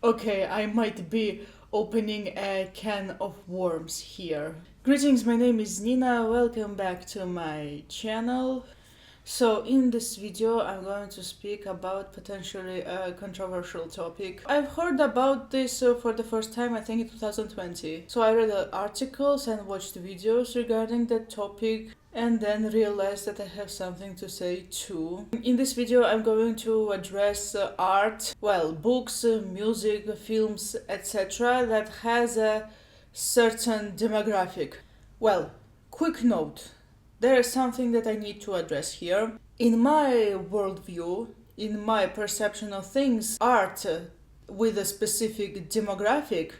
Okay, I might be opening a can of worms here. Greetings, my name is Nina. Welcome back to my channel. So in this video I'm going to speak about potentially a controversial topic. I've heard about this for the first time I think in 2020. So I read articles and watched videos regarding that topic and then realized that I have something to say too. In this video I'm going to address art, books, music, films, etc. that has a certain demographic. Well, quick note. There is something that I need to address here. In my worldview, in my perception of things, art with a specific demographic,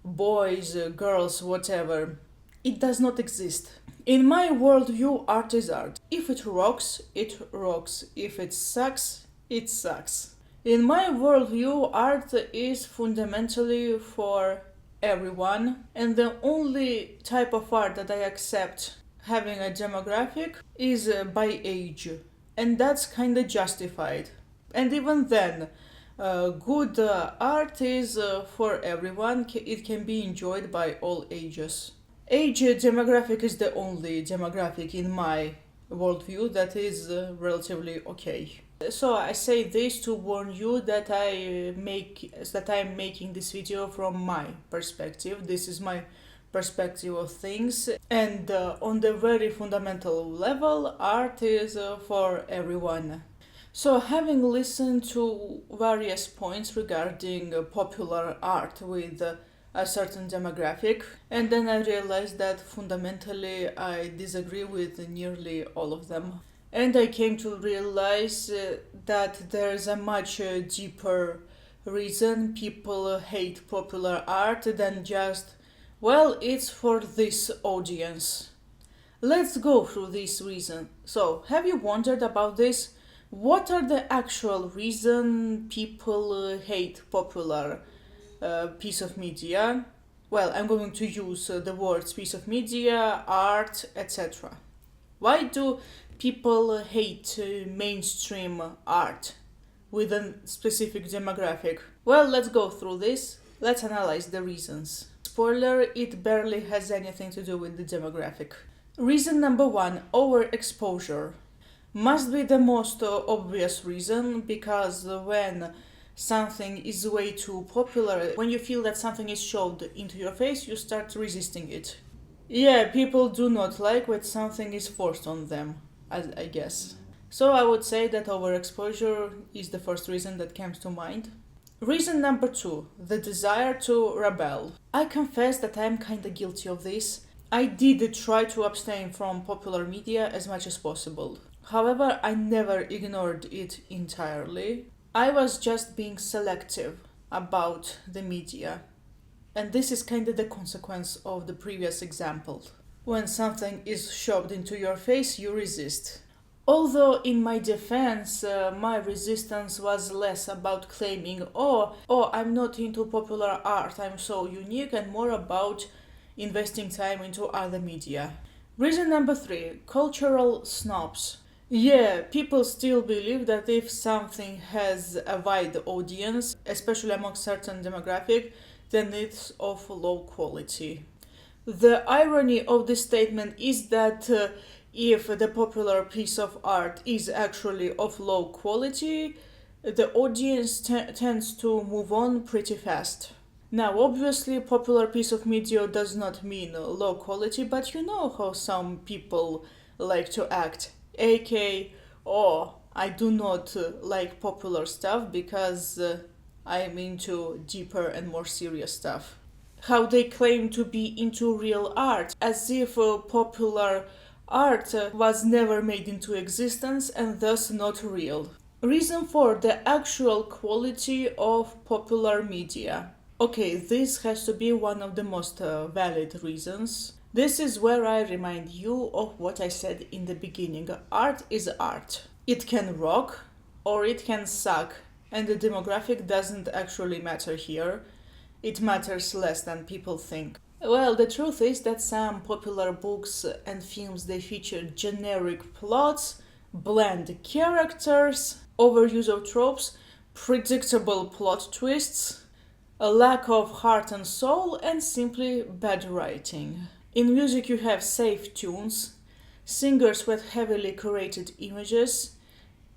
boys, girls, whatever, it does not exist. In my worldview, art is art. If it rocks, it rocks. If it sucks, it sucks. In my worldview, art is fundamentally for everyone, and the only type of art that I accept having a demographic is by age, and that's kind of justified. And even then, good art is for everyone. It can be enjoyed by all ages. Age demographic is the only demographic in my worldview that is relatively okay. So I say this to warn you that I'm making this video from my perspective. This is my perspective of things, and on the very fundamental level, art is for everyone. So having listened to various points regarding popular art with a certain demographic, and then I realized that fundamentally I disagree with nearly all of them, and I came to realize that there's a much deeper reason people hate popular art than just, well, it's for this audience. Let's go through this reason. So, have you wondered about this? What are the actual reason people hate popular piece of media? Well, I'm going to use the words piece of media, art, etc. Why do people hate mainstream art with a specific demographic? Well, let's go through this. Let's analyze the reasons. Spoiler, it barely has anything to do with the demographic. Reason number one, overexposure. Must be the most obvious reason, because when something is way too popular, when you feel that something is shoved into your face, you start resisting it. Yeah, people do not like when something is forced on them, I guess. So I would say that overexposure is the first reason that comes to mind. Reason number two, the desire to rebel. I confess that I am kinda guilty of this. I did try to abstain from popular media as much as possible. However, I never ignored it entirely. I was just being selective about the media. And this is kinda the consequence of the previous example. When something is shoved into your face, you resist. Although in my defense, my resistance was less about claiming, oh, I'm not into popular art, I'm so unique, and more about investing time into other media. Reason number three, cultural snobs. Yeah, people still believe that if something has a wide audience, especially among certain demographic, then it's of low quality. The irony of this statement is that if the popular piece of art is actually of low quality, the audience tends to move on pretty fast. Now, obviously, popular piece of media does not mean low quality, but you know how some people like to act. AK, oh, I do not like popular stuff because I'm into deeper and more serious stuff. How they claim to be into real art, as if popular art was never made into existence and thus not real. Reason 4, the actual quality of popular media. Okay, this has to be one of the most valid reasons. This is where I remind you of what I said in the beginning. Art is art. It can rock or it can suck, and the demographic doesn't actually matter here. It matters less than people think. Well, the truth is that some popular books and films, they feature generic plots, bland characters, overuse of tropes, predictable plot twists, a lack of heart and soul, and simply bad writing. In music, you have safe tunes, singers with heavily curated images,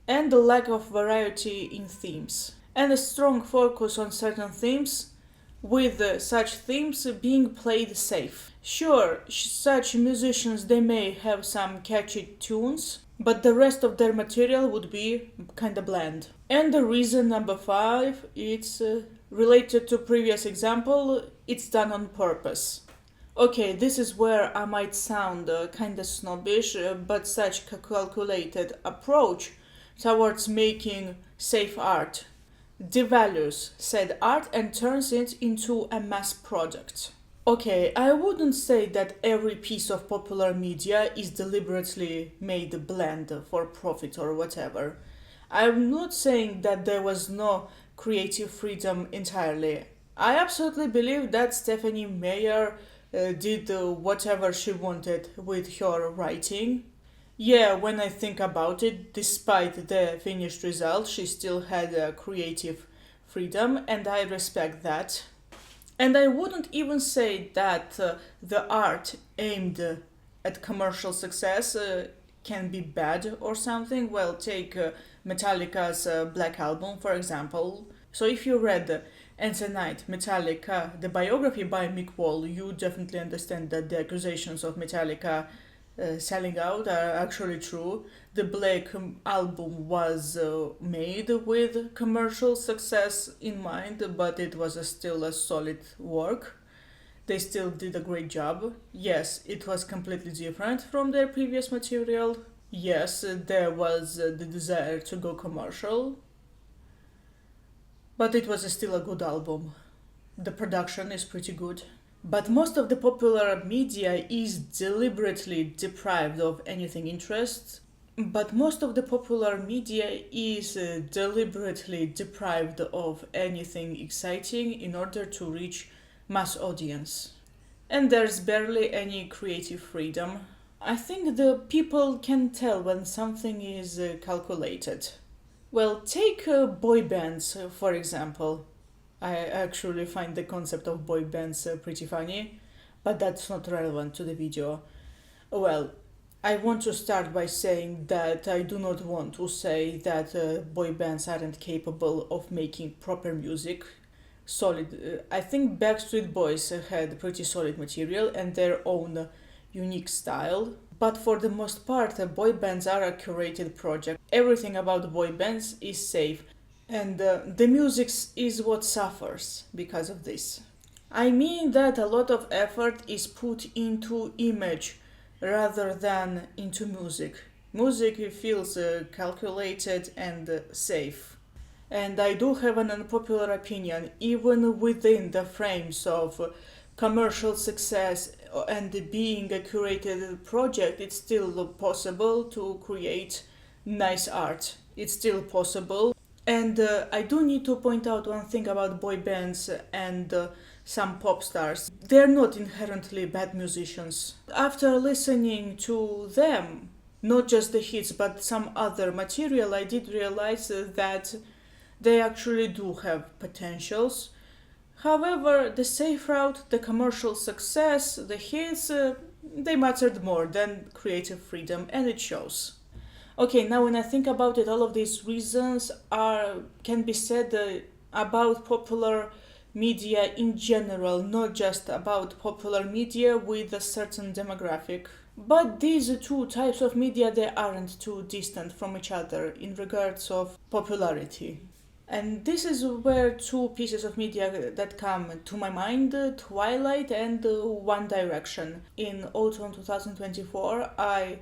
and a lack of variety in themes, and a strong focus on certain themes, with such themes being played safe. Sure, such musicians they may have some catchy tunes, but the rest of their material would be kinda bland. And the reason number 5, it's related to previous example, it's done on purpose. Okay, this is where I might sound kinda snobbish, but such a calculated approach towards making safe art devalues said art and turns it into a mass product. Okay, I wouldn't say that every piece of popular media is deliberately made bland for profit or whatever. I'm not saying that there was no creative freedom entirely. I absolutely believe that Stephanie Meyer did whatever she wanted with her writing. Yeah, when I think about it, despite the finished result, she still had a creative freedom, and I respect that. And I wouldn't even say that the art aimed at commercial success can be bad or something. Well, take Metallica's Black Album, for example. So if you read Enter Night, Metallica, the biography by Mick Wall, you definitely understand that the accusations of Metallica selling out are actually true. The Black Album was made with commercial success in mind, but it was still a solid work. They still did a great job. Yes, it was completely different from their previous material. Yes, there was the desire to go commercial, but it was still a good album. The production is pretty good. But most of the popular media is deliberately deprived of anything interest. But most of the popular media is deliberately deprived of anything exciting in order to reach mass audience. And there's barely any creative freedom. I think the people can tell when something is calculated. Well, take boy bands, for example. I actually find the concept of boy bands pretty funny, but that's not relevant to the video. Well, I want to start by saying that I do not want to say that boy bands aren't capable of making proper music. Solid. I think Backstreet Boys had pretty solid material and their own unique style. But for the most part, boy bands are a curated project. Everything about boy bands is safe. And the music is what suffers because of this. I mean that a lot of effort is put into image rather than into music. Music feels calculated and safe. And I do have an unpopular opinion, even within the frames of commercial success and being a curated project, it's still possible to create nice art. It's still possible. And I do need to point out one thing about boy bands and some pop stars. They're not inherently bad musicians. After listening to them, not just the hits but some other material, I did realize that they actually do have potentials. However, the safe route, the commercial success, the hits, they mattered more than creative freedom, and it shows. Okay, now when I think about it, all of these reasons can be said about popular media in general, not just about popular media with a certain demographic. But these two types of media, they aren't too distant from each other in regards of popularity. And this is where two pieces of media that come to my mind, Twilight and One Direction. In autumn 2024, I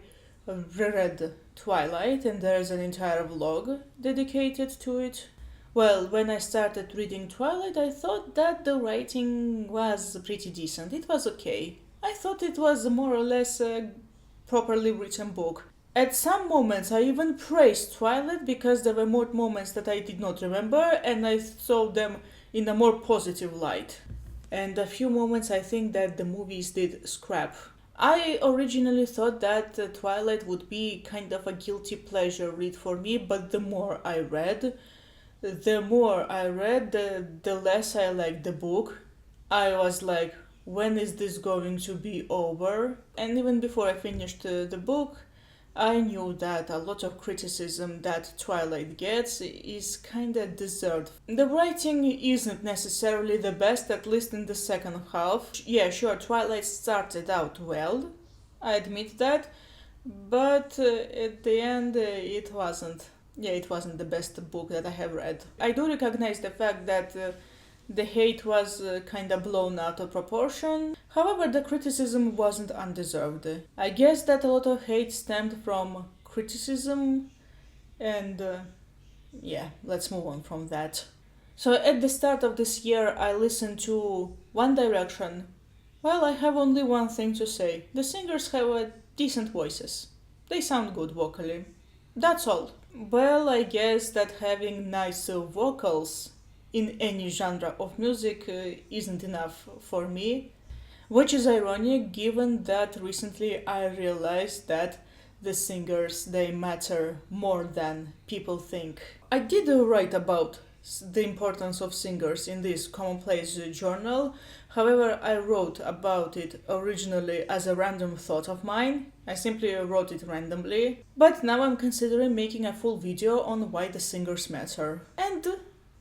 reread Twilight, and there's an entire vlog dedicated to it. Well, when I started reading Twilight, I thought that the writing was pretty decent. It was okay. I thought it was more or less a properly written book. At some moments, I even praised Twilight because there were more moments that I did not remember, and I saw them in a more positive light. And a few moments I think that the movies did scrap. I originally thought that Twilight would be kind of a guilty pleasure read for me, but the more I read, the more I read, the less I liked the book. I was like, when is this going to be over? And even before I finished the book, I knew that a lot of criticism that Twilight gets is kinda deserved. The writing isn't necessarily the best, at least in the second half. Yeah, sure, Twilight started out well, I admit that, but at the end it wasn't. Yeah, it wasn't the best book that I have read. I do recognize the fact that the hate was kinda blown out of proportion. However, the criticism wasn't undeserved. I guess that a lot of hate stemmed from criticism, and yeah, let's move on from that. So, at the start of this year, I listened to One Direction. Well, I have only one thing to say. The singers have decent voices. They sound good vocally. That's all. Well, I guess that having nice vocals in any genre of music isn't enough for me, which is ironic given that recently I realized that the singers they matter more than people think. I did write about the importance of singers in this commonplace journal. However, I wrote about it originally as a random thought of mine. I simply wrote it randomly. But now I'm considering making a full video on why the singers matter. And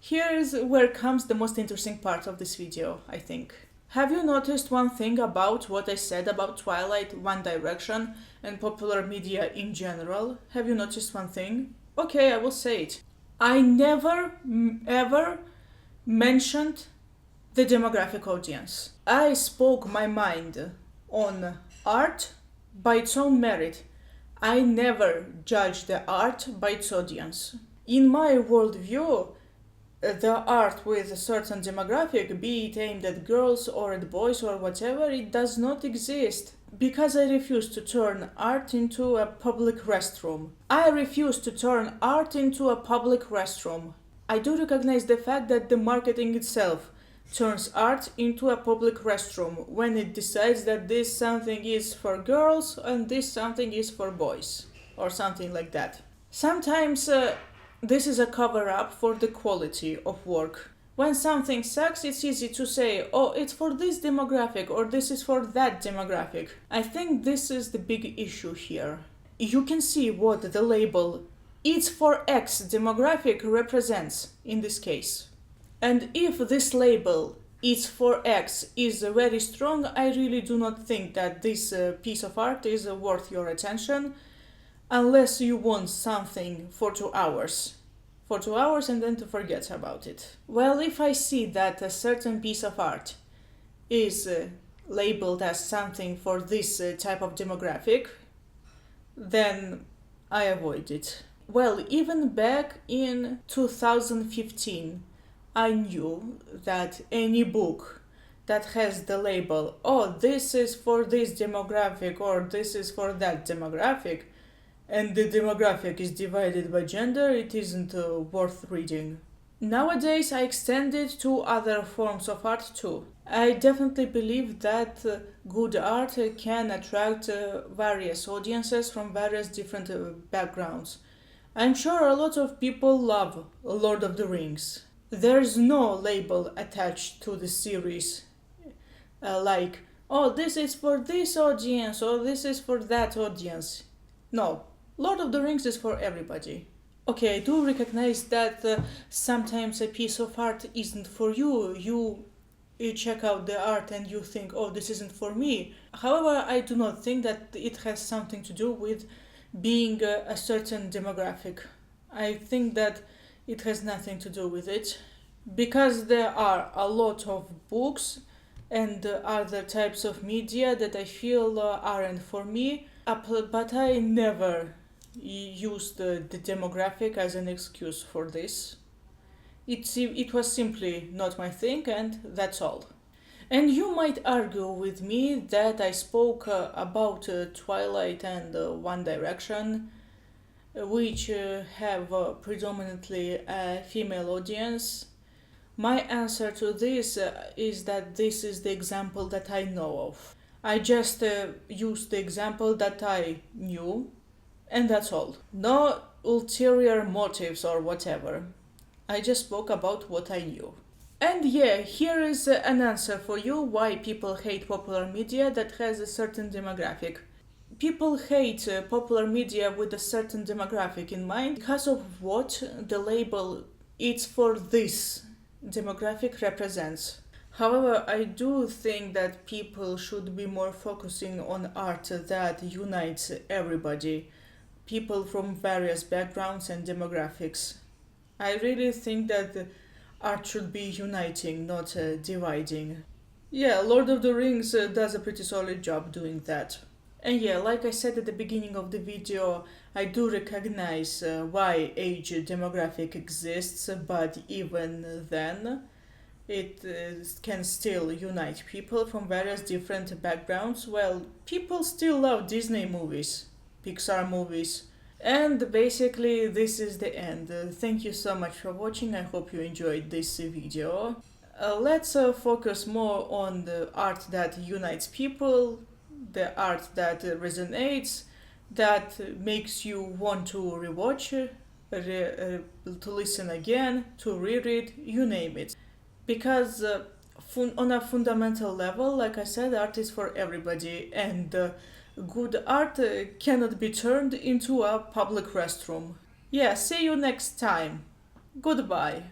here's where comes the most interesting part of this video, I think. Have you noticed one thing about what I said about Twilight, One Direction, and popular media in general? Have you noticed one thing? Okay, I will say it. I never ever mentioned the demographic audience. I spoke my mind on art by its own merit. I never judged the art by its audience. In my worldview, the art with a certain demographic, be it aimed at girls or at boys or whatever, it does not exist. Because I refuse to turn art into a public restroom. I refuse to turn art into a public restroom. I do recognize the fact that the marketing itself turns art into a public restroom when it decides that this something is for girls and this something is for boys, or something like that. Sometimes this is a cover-up for the quality of work. When something sucks, it's easy to say, oh, it's for this demographic or this is for that demographic. I think this is the big issue here. You can see what the label "it's for X demographic" represents in this case. And if this label "it's for X" is very strong, I really do not think that this piece of art is worth your attention unless you want something for 2 hours. For 2 hours and then to forget about it. Well, if I see that a certain piece of art is labeled as something for this type of demographic, then I avoid it. Well, even back in 2015, I knew that any book that has the label, oh, this is for this demographic or this is for that demographic, and the demographic is divided by gender, it isn't worth reading. Nowadays, I extend it to other forms of art too. I definitely believe that good art can attract various audiences from various different backgrounds. I'm sure a lot of people love Lord of the Rings. There's no label attached to the series like, oh, this is for this audience or this is for that audience. No. Lord of the Rings is for everybody. Okay, I do recognize that sometimes a piece of art isn't for you. You check out the art and you think, oh, this isn't for me. However, I do not think that it has something to do with being a certain demographic. I think that it has nothing to do with it. Because there are a lot of books and other types of media that I feel aren't for me, but I never used the demographic as an excuse for this. It was simply not my thing, and that's all. And you might argue with me that I spoke about Twilight and One Direction, which have predominantly a female audience. My answer to this is that this is the example that I know of. I just used the example that I knew, and that's all. No ulterior motives or whatever. I just spoke about what I knew. And yeah, here is an answer for you why people hate popular media that has a certain demographic. People hate popular media with a certain demographic in mind because of what the label "it's for this" demographic represents. However, I do think that people should be more focusing on art that unites everybody, people from various backgrounds and demographics. I really think that art should be uniting, not dividing. Yeah, Lord of the Rings does a pretty solid job doing that. And yeah, like I said at the beginning of the video, I do recognize why age demographic exists, but even then, it can still unite people from various different backgrounds. Well, people still love Disney movies, Pixar movies. And basically, this is the end. Thank you so much for watching. I hope you enjoyed this video. Let's focus more on the art that unites people, the art that resonates, that makes you want to rewatch, to listen again, to reread, you name it. Because on a fundamental level, like I said, art is for everybody, and good art cannot be turned into a public restroom. Yeah, see you next time. Goodbye.